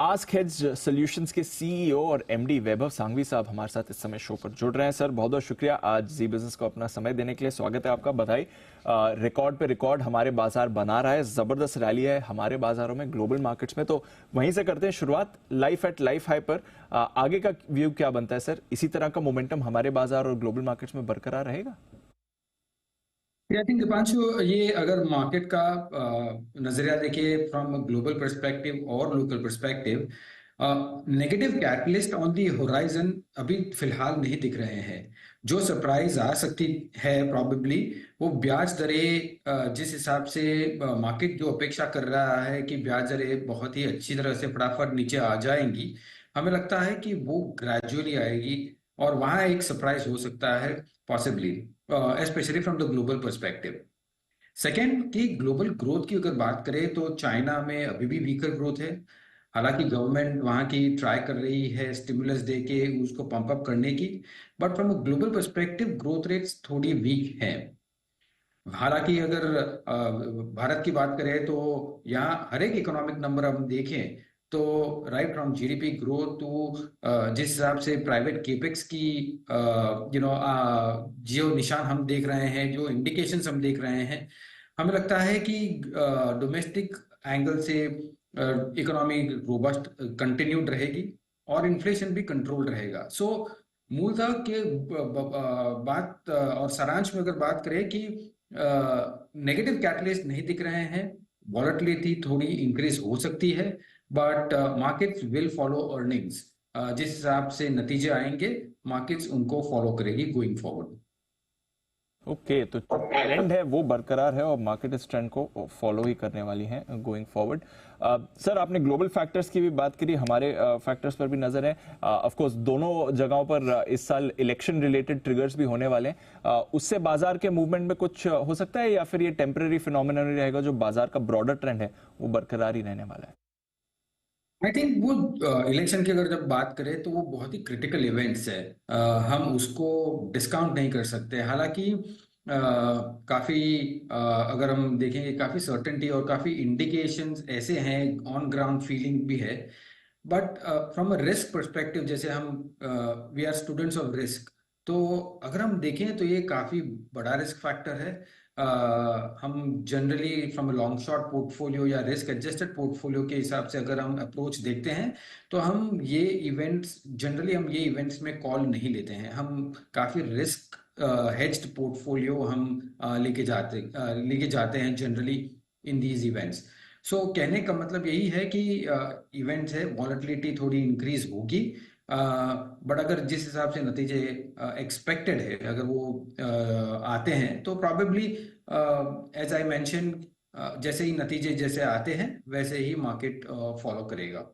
Ask hedge solutions के CEO और MD वैभव सांघवी साहब हमारे साथ इस समय शो पर जुड़ रहे हैं। सर बहुत बहुत शुक्रिया आज जी बिजनेस को अपना समय देने के लिए। स्वागत है आपका, बधाई। रिकॉर्ड पे रिकॉर्ड हमारे बाजार बना रहा है, जबरदस्त रैली है हमारे बाजारों में, ग्लोबल मार्केट्स में। तो वहीं से करते हैं शुरुआत, लाइफ एट लाइफ हाई पर आगे का व्यू क्या बनता है सर? इसी तरह का मोमेंटम हमारे बाजार और ग्लोबल मार्केट्स में बरकरार रहेगा? आई थिंक दीपांशु, ये अगर मार्केट का नजरिया देखिए फ्रॉम ग्लोबल पर्सपेक्टिव और local perspective, negative catalyst on the horizon अभी फिलहाल नहीं दिख रहे हैं। जो सरप्राइज आ सकती है प्रॉबेबली वो ब्याज दरें, जिस हिसाब से मार्केट जो अपेक्षा कर रहा है कि ब्याज दरें बहुत ही अच्छी तरह से फटाफट नीचे आ जाएंगी, हमें लगता है कि वो ग्रेजुअली आएगी और वहां एक सरप्राइज हो सकता है possibly, especially from the global perspective. Second कि ग्लोबल ग्रोथ की अगर बात करें तो चाइना में अभी भी वीकर ग्रोथ है। हालांकि गवर्नमेंट वहां की ट्राई कर रही है स्टिमुलस दे के उसको पंप अप करने की, but from a global perspective growth rates थोड़ी वीक हैं। हालांकि अगर भारत की बात करें तो यहाँ हर एक इकोनॉमिक नंबर हम देखें तो right from GDP growth to जिस हिसाब से प्राइवेट केपेक्स की जो निशान हम देख रहे हैं, जो इंडिकेशंस हम देख रहे हैं, हमें लगता है कि डोमेस्टिक एंगल से इकोनॉमी रोबस्ट कंटिन्यूड रहेगी और इन्फ्लेशन भी कंट्रोल रहेगा। सो मूलतः के बात और सारांश में अगर बात करें कि नेगेटिव कैटलिस्ट नहीं दिख रहे हैं, वॉलेटिलिटी थोड़ी इंक्रीज हो सकती है, but markets will follow earnings. जिस हिसाब से नतीजे आएंगे मार्केट्स उनको फॉलो करेगी गोइंग फॉरवर्ड। ओके, तो ट्रेंड है वो बरकरार है और मार्केट इस ट्रेंड को फॉलो ही करने वाली है गोइंग फॉरवर्ड। सर आपने ग्लोबल फैक्टर्स की भी बात करी, हमारे फैक्टर्स पर भी नजर है। ऑफ कोर्स दोनों जगहों पर इस साल इलेक्शन रिलेटेड ट्रिगर्स भी होने वाले हैं। उससे बाजार के मूवमेंट में कुछ हो सकता है या फिर ये टेम्पररी फिनोमिनन रहेगा, जो बाजार का ब्रॉडर ट्रेंड है वो बरकरार ही रहने वाला है? आई थिंक वो इलेक्शन की अगर जब बात करें तो वो बहुत ही क्रिटिकल इवेंट्स है, हम उसको डिस्काउंट नहीं कर सकते। हालांकि काफी अगर हम देखेंगे काफी सर्टेनिटी और काफी इंडिकेशंस ऐसे हैं, ऑन ग्राउंड फीलिंग भी है। But from a risk perspective, जैसे हम we are students of risk, तो अगर हम देखें तो ये काफी बड़ा रिस्क फैक्टर है। हम generally from a long short portfolio या रिस्क एडजस्टेड पोर्टफोलियो के हिसाब से अगर हम अप्रोच देखते हैं तो हम ये इवेंट्स में कॉल नहीं लेते हैं। हम काफी रिस्क हेज्ड पोर्टफोलियो हम लेके जाते हैं जनरली इन दीज इवेंट्स। सो कहने का मतलब यही है कि इवेंट्स है, वॉलेटिलिटी थोड़ी इंक्रीज होगी, बट अगर जिस हिसाब से नतीजे एक्सपेक्टेड है अगर वो आते हैं तो प्रॉबेबली एज आई मेंशन, जैसे ही नतीजे जैसे आते हैं वैसे ही मार्केट फॉलो करेगा।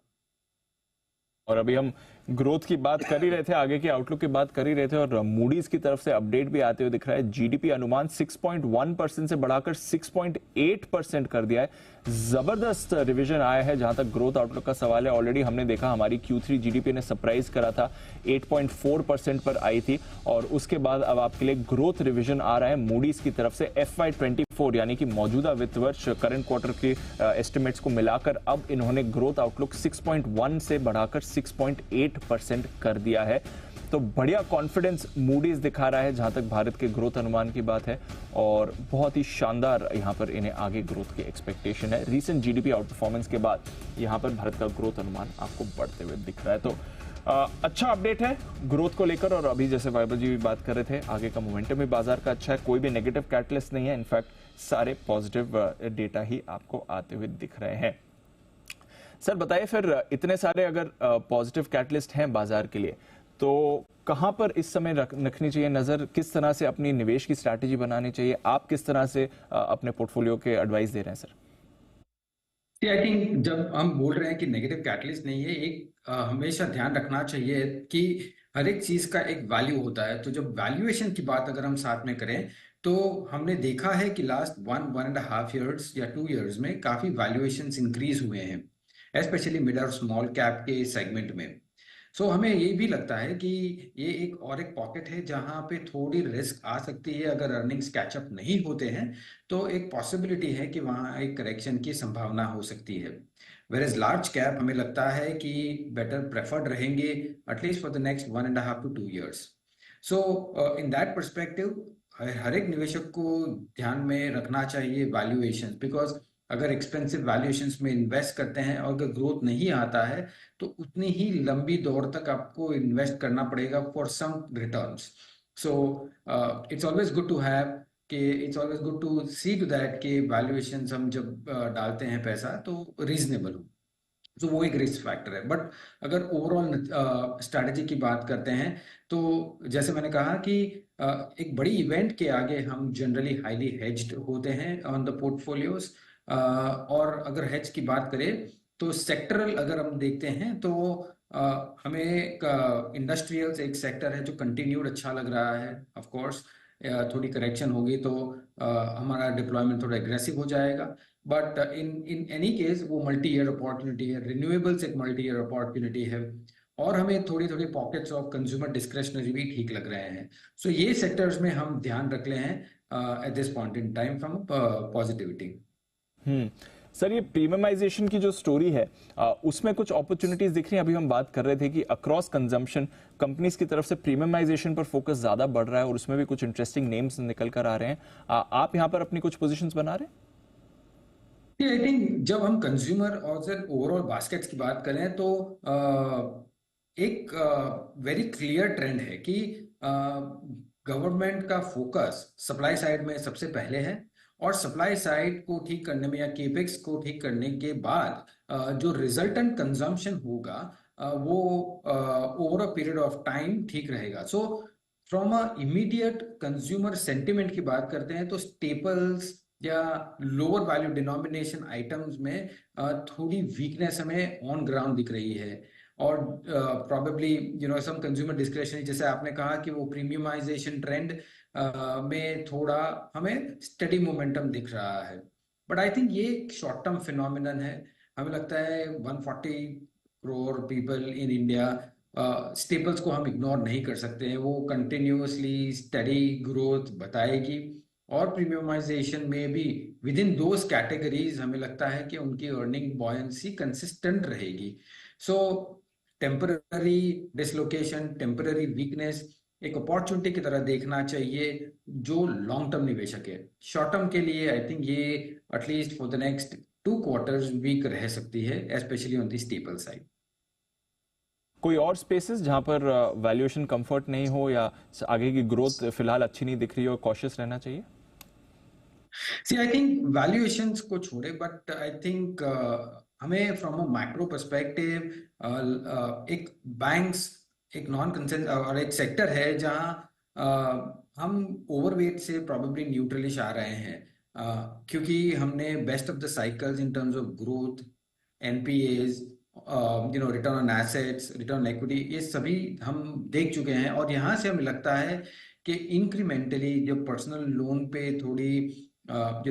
और अभी हम ग्रोथ की बात कर ही रहे थे, आगे की आउटलुक की बात कर ही रहे थे, और मूडीज की तरफ से अपडेट भी आते हुए दिख रहा है। जीडीपी अनुमान 6.1% से बढ़ाकर 6.8% कर दिया है। जबरदस्त रिवीजन आया है जहां तक ग्रोथ आउटलुक का सवाल है। ऑलरेडी हमने देखा हमारी Q3 जीडीपी ने सरप्राइज करा था, 8.4% पर आई थी, और उसके बाद अब आपके लिए ग्रोथ रिवीजन आ रहा है मूडीज की तरफ से। FY24 यानी कि मौजूदा वित्त वर्ष करंट क्वार्टर के एस्टिमेट्स को मिलाकर अब इन्होंने ग्रोथ आउटलुक 6.1 से बढ़ाकर 6.8% कर दिया है। तो बढ़िया कॉन्फिडेंस मूडीज दिखा रहा है जहां तक भारत के ग्रोथ अनुमान की बात है, और बहुत ही शानदार यहां पर इन्हें आगे ग्रोथ की एक्सपेक्टेशन है। रीसेंट जीडीपी आउट परफॉर्मेंस के बाद यहां पर भारत का ग्रोथ अनुमान आपको बढ़ते हुए दिख रहा है। तो अच्छा अपडेट है ग्रोथ को लेकर। और अभी जैसे वैभव जी भी बात कर रहे थे, आगे का मोमेंटम भी बाजार का अच्छा है, कोई भी नेगेटिव कैटलिस्ट नहीं है, इनफैक्ट सारे पॉजिटिव डेटा ही आपको आते हुए दिख रहे हैं। सर बताइए फिर, इतने सारे अगर पॉजिटिव कैटलिस्ट हैं बाजार के लिए, तो कहां पर इस समय रखनी चाहिए नजर? किस तरह से अपनी निवेश की स्ट्रैटेजी बनानी चाहिए? आप किस तरह से अपने पोर्टफोलियो के एडवाइस दे रहे हैं सर? आई थिंक जब हम बोल रहे हैं कि नेगेटिव कैटलिस्ट नहीं है, एक हमेशा ध्यान रखना चाहिए कि हर एक चीज का एक वैल्यू होता है। तो जब वैल्यूएशन की बात अगर हम साथ में करें तो हमने देखा है कि लास्ट 1.5 years या 2 years में काफी वैल्यूएशंस इंक्रीज हुए हैं, स्पेशली मिड और स्मॉल कैप के सेगमेंट में। सो हमें ये भी लगता है कि ये एक पॉकेट है जहां पे थोड़ी रिस्क आ सकती है। अगर अर्निंग्स कैचअप नहीं होते हैं तो एक पॉसिबिलिटी है कि वहां एक करेक्शन की संभावना हो सकती है। वेर एज लार्ज कैप हमें लगता है कि बेटर प्रेफर्ड रहेंगे at least for the next 1.5 to 2 years। So in that perspective हर एक निवेशक को ध्यान में रखना चाहिए वैल्यूएशन, बिकॉज अगर एक्सपेंसिव वैल्यूएशंस में इन्वेस्ट करते हैं और अगर ग्रोथ नहीं आता है तो उतनी ही लंबी दौर तक आपको इन्वेस्ट करना पड़ेगा for some returns. So it's always good to have कि it's always good to see to that कि वैल्यूएशंस हम जब डालते हैं पैसा तो रीजनेबल हो। तो वो एक रिस्क फैक्टर है। बट अगर ओवरऑल स्ट्रैटेजी की बात करते हैं तो जैसे मैंने कहा कि एक बड़ी इवेंट के आगे हम जनरली हाईली हेज्ड होते हैं ऑन द पोर्टफोलियोज। और अगर हेज की बात करें तो सेक्टरल अगर हम देखते हैं तो हमें इंडस्ट्रियल्स एक सेक्टर है जो कंटिन्यूड अच्छा लग रहा है। ऑफ कोर्स थोड़ी करेक्शन होगी तो हमारा डिप्लॉयमेंट थोड़ा एग्रेसिव हो जाएगा, but in in any case वो मल्टी ईयर अपॉर्चुनिटी है। रिन्यूएबल्स एक मल्टी ईयर अपॉर्चुनिटी है और हमें थोड़ी थोड़ी पॉकेट्स ऑफ कंज्यूमर डिस्क्रिशनरी भी ठीक लग रहे हैं। सो ये सेक्टर्स में हम ध्यान रख ले हैं at this point in time from positivity. Sir, ये प्रीमियमाइजेशन की जो स्टोरी है उसमें कुछ अपॉर्चुनिटीज दिख रही हैं। अभी हम बात कर रहे थे कि अक्रॉस कंजम्पशन कंपनीज की तरफ से प्रीमियमाइजेशन पर फोकस ज्यादा बढ़ रहा है और उसमें भी कुछ इंटरेस्टिंग नेम्स निकल कर आ रहे हैं। आप यहाँ पर अपनी कुछ पोजीशंस बना रहे हैं? आई थिंक जब हम कंज्यूमर और ओवरऑल बास्केट्स की बात करें तो एक वेरी क्लियर ट्रेंड है कि गवर्नमेंट का फोकस सप्लाई साइड में सबसे पहले है और सप्लाई साइड को ठीक करने में या केपेक्स को ठीक करने के बाद जो रिजल्टेंट कंजम्पशन होगा वो over a period of time ठीक रहेगा। So from a immediate consumer sentiment की बात करते हैं तो स्टेपल्स या लोअर वैल्यू डिनोमिनेशन आइटम्स में थोड़ी वीकनेस हमें ऑन ग्राउंड दिख रही है। और प्रॉबेबली सम कंज्यूमर डिस्क्रिशनरी, जैसे आपने कहा कि वो प्रीमियमाइजेशन ट्रेंड में थोड़ा हमें स्टडी मोमेंटम दिख रहा है। बट आई थिंक ये एक शॉर्ट टर्म फिनोमिनन है। हमें लगता है 140 crore people in India, staples को हम इग्नोर नहीं कर सकते हैं। वो कंटिन्यूअसली स्टडी ग्रोथ बताएगी और प्रीमियमाइजेशन में भी विद इन दोज कैटेगरीज हमें लगता है कि उनकी अर्निंग बॉयंसी कंसिस्टेंट रहेगी। सो टेम्पररी डिसलोकेशन, टेम्पररी वीकनेस एक अपॉर्चुनिटी की तरह देखना चाहिए जो लॉन्ग टर्म निवेशक है। शॉर्ट टर्म के लिए आई थिंक ये at least for the next 2 quarters weak रह सकती है, specially on the staple side. कोई और स्पेसेस जहां पर वैल्यूएशन कंफर्ट नहीं हो या आगे की ग्रोथ फिलहाल अच्छी नहीं दिख रही हो, कॉशियस रहना चाहिए? सी आई थिंक वैल्यूएशंस को छोड़े, बट आई थिंक हमें फ्रॉम अ मैक्रो पर्सपेक्टिव एक बैंक्स एक नॉन कंसेंस और एक सेक्टर है जहां हम ओवरवेट से प्रॉबेबली न्यूट्रलिश आ रहे हैं, क्योंकि हमने best of the cycles in terms of growth, NPAs, return on assets, return equity, ये सभी हम देख चुके हैं। और यहाँ से हमें लगता है कि इंक्रीमेंटली जब पर्सनल लोन पे थोड़ी आई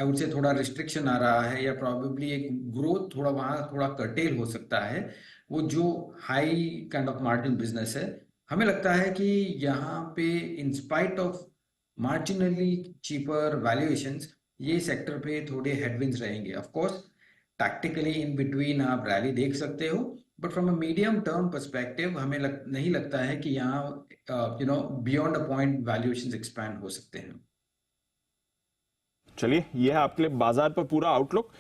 वुड से थोड़ा रिस्ट्रिक्शन आ रहा है या प्रॉबेबली एक ग्रोथ थोड़ा वहाँ थोड़ा कर्टेल हो सकता है, वो जो high kind of margin business है, हमें लगता है कि यहाँ पे in spite of marginally cheaper valuations ये सेक्टर पे थोड़े हेडविंड्स रहेंगे। Of course tactically in between आप रैली देख सकते हो, but from a medium term perspective हमें नहीं लगता है कि यहाँ beyond a point valuations expand हो सकते हैं। चलिए, ये है आपके लिए बाजार पर पूरा आउटलुक।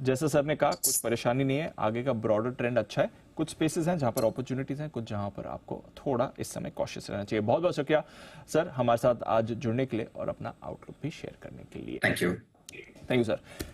जैसा सर ने कहा, कुछ परेशानी नहीं है, आगे का ब्रॉडर ट्रेंड अच्छा है। कुछ स्पेसेस हैं जहां पर अपॉर्चुनिटीज हैं, कुछ जहां पर आपको थोड़ा इस समय कॉशियस रहना चाहिए। बहुत बहुत शुक्रिया सर हमारे साथ आज जुड़ने के लिए और अपना आउटलुक भी शेयर करने के लिए। Thank you. Thank you sir.